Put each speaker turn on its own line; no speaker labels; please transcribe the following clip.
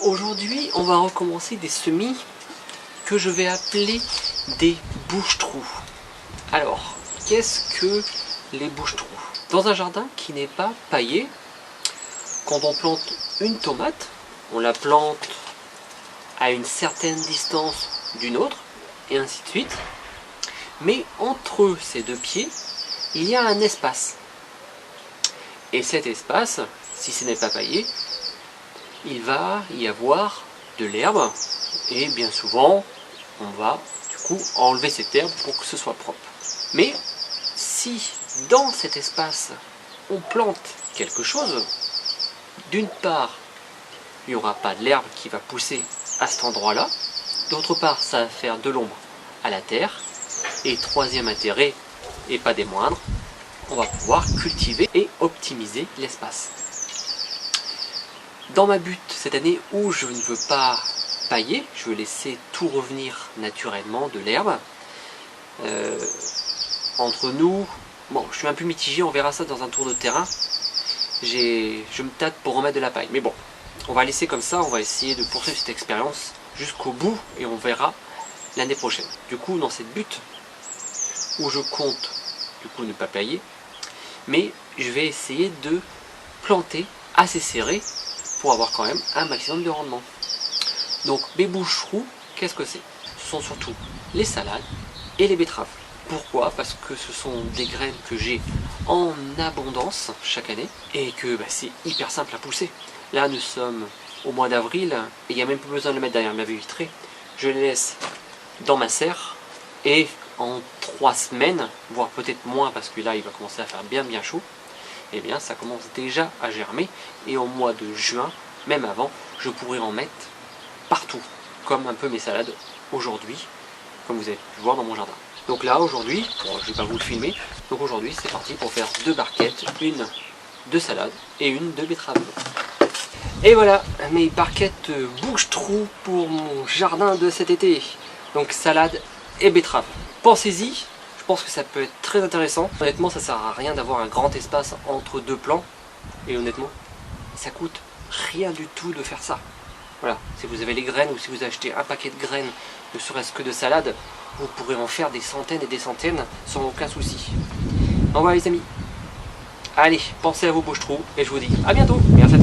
Aujourd'hui, on va recommencer des semis que je vais appeler des bouche-trous. Alors, qu'est-ce que les bouche-trous? Dans un jardin qui n'est pas paillé, quand on plante une tomate, on la plante à une certaine distance d'une autre, et ainsi de suite. Mais entre ces deux pieds, il y a un espace. Et cet espace, si ce n'est pas paillé, il va y avoir de l'herbe. Et bien souvent, on va du coup enlever cette herbe pour que ce soit propre. Mais si dans cet espace, on plante quelque chose, d'une part, il n'y aura pas de l'herbe qui va pousser à cet endroit-là. D'autre part, ça va faire de l'ombre à la terre. Et troisième intérêt, et pas des moindres, on va pouvoir cultiver et optimiser l'espace. Dans ma butte cette année où je ne veux pas pailler, je veux laisser tout revenir naturellement de l'herbe. Entre nous, bon, je suis un peu mitigé, on verra ça dans un tour de terrain. Je me tâte pour remettre de la paille. Mais bon, on va laisser comme ça, on va essayer de poursuivre cette expérience jusqu'au bout et on verra l'année prochaine. Du coup, dans cette butte où je compte du coup ne pas pailler, mais je vais essayer de planter assez serré pour avoir quand même un maximum de rendement. Donc mes bouche-trous, qu'est-ce que c'est? Ce sont surtout les salades et les betteraves. Pourquoi? Parce que ce sont des graines que j'ai en abondance chaque année et que c'est hyper simple à pousser. Là nous sommes au mois d'avril et il n'y a même pas besoin de le mettre derrière ma baie vitrée. Je les laisse dans ma serre et en 3 semaines, voire peut-être moins parce que là il va commencer à faire bien chaud, et bien ça commence déjà à germer et au mois de juin, même avant, je pourrais en mettre partout, comme un peu mes salades aujourd'hui, comme vous avez pu voir dans mon jardin. Donc là aujourd'hui, bon, je ne vais pas vous le filmer, donc aujourd'hui c'est parti pour faire 2 barquettes, une de salade et une de betterave. Et voilà mes barquettes bouche-trous pour mon jardin de cet été. Donc salade et betterave. Pensez-y, je pense que ça peut être très intéressant. Honnêtement, ça sert à rien d'avoir un grand espace entre deux plants. Et honnêtement, ça coûte rien du tout de faire ça. Voilà, si vous avez les graines ou si vous achetez un paquet de graines, ne serait-ce que de salade, vous pourrez en faire des centaines et des centaines sans aucun souci. Donc voilà les amis. Allez, pensez à vos bouche-trous et je vous dis à bientôt. Merci à tous.